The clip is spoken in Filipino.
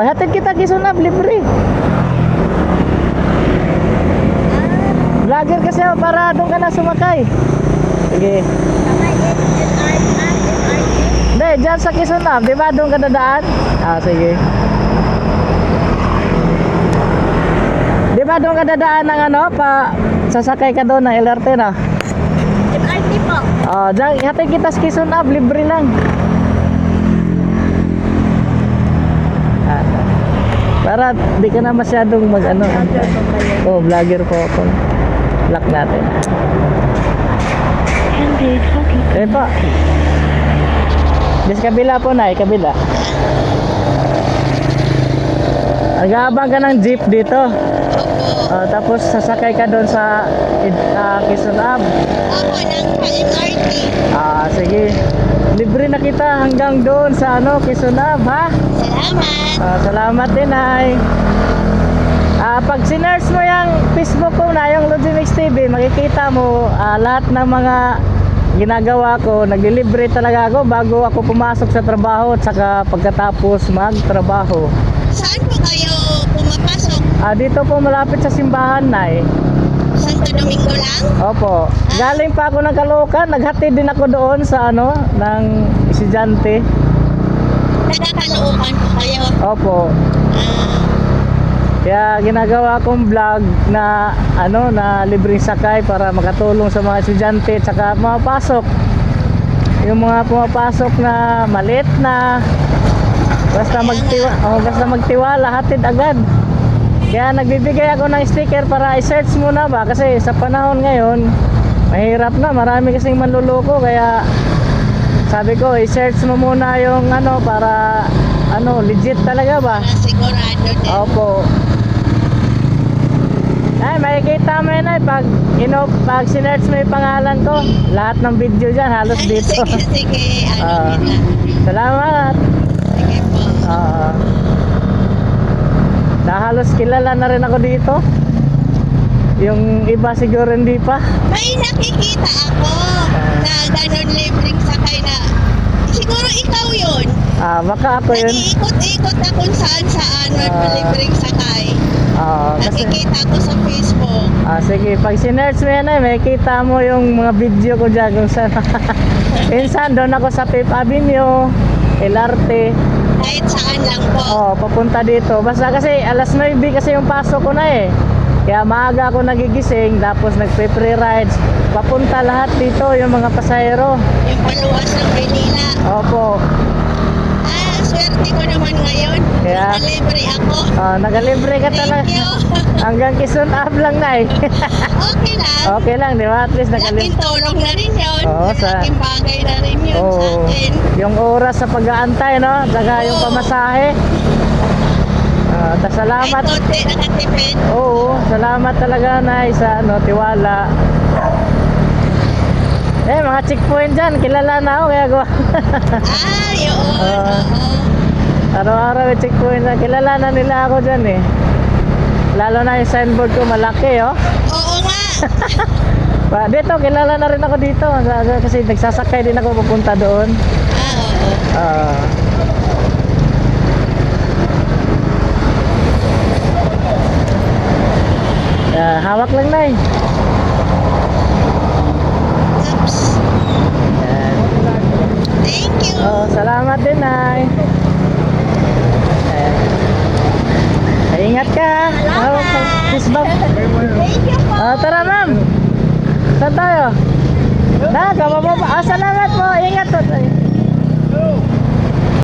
Oh, hatid kita Kisunab, libre. Vlogger kasi ako para doon ka na sumakay. Sige. Hindi, dyan sa Kisunab, di ba doon ka dadaan? Ah, sige. Di ba doon ka dadaan ng ano, sasakay ka doon ng LRT na? MRT po. Oh, dyan, hatid kita sa Kisunab, libre lang. Para di ka na masyadong mag-ano. Oh, vlogger po ako. Lock natin. Eh po. Di sa kabila po na, kabila. Nag-aabang ka ng jeep dito. Tapos sasakay ka doon sa Kisunab. Ako ng MRT. Sige. Libre na kita hanggang doon sa Kisunab, ha? Salamat. Salamat din, ay. Pag sinerge mo yung Facebook ko na, yung Logimix TV, makikita mo lahat ng mga ginagawa ko. Naglilibre talaga ako bago ako pumasok sa trabaho at saka pagkatapos magtrabaho. Saan po kayo pumapasok? Dito po malapit sa simbahan na Santo Domingo lang? Opo. Galing pa ako ng Caloocan, naghatid din ako doon sa ng estudyante. Nagkakalookan po kayo? Opo. Kaya ginagawa kong vlog na na libreng sakay para makatulong sa mga estudyante at saka pumapasok. Yung mga pumapasok na maliit na basta magtiwala, hatid agad. Kaya nagbibigay ako ng sticker para i-search muna ba kasi sa panahon ngayon mahirap na, marami kasing manluloko, kaya sabi ko i-search mo muna yung para legit talaga ba? Para sigurado din. Opo. Ay, makikita mo yun ay pag sinerch mo yung pangalan ko, lahat ng video dyan halos dito. Sige, Ah. nila. Salamat. Sige po. Halos kilala na rin ako dito. Yung iba siguro hindi pa. May nakikita ako na ganun libreng sakay na. Siguro ikaw yun. Baka ako yun. Nag-iikot-ikot na kung saan libreng sakay. Kasi, Nakikita ko sa Facebook. sige, pag sinerch mo yan ay makikita mo yung mga video ko dyan kung saan. Minsan doon ako sa Fifth Avenue, LRT. Kahit saan lang po. Papunta dito. Basta kasi alas 9 kasi yung pasok ko na Kaya maaga ako nagigising, tapos nagpe-free rides. Papunta lahat dito yung mga pasahero. Yung paluwas ng Manila. Opo. Swerte ko naman ngayon. Kaya, Nakalibre ako. Nakalibre ka talaga. Thank you. Hanggang Kisunab lang na Okay lang. Okay lang, di ba? At least Laking tulong na rin yun. Oo, Laking bagay na rin yun sa akin. Yung oras sa pag-aantay, no? Saka yung Oo. pamasahe. Salamat. Ay, konti nakatipid. Oo, salamat talaga na sa tiwala. Mga checkpoint dyan, kilala na ako kaya gawa. Yun. Oo. Araw-araw yung checkpoint na, kilala na nila ako dyan Lalo na yung signboard ko malaki Oo nga. Dito, kilala na rin ako dito kasi nagsasakay din ako pupunta doon. Oo. Hawak lang na Oops. Thank you. Salamat din ingat ka. Peace bomb. Thank you po. Tara ma'am. Saan tayo? Kabababa. Salamat.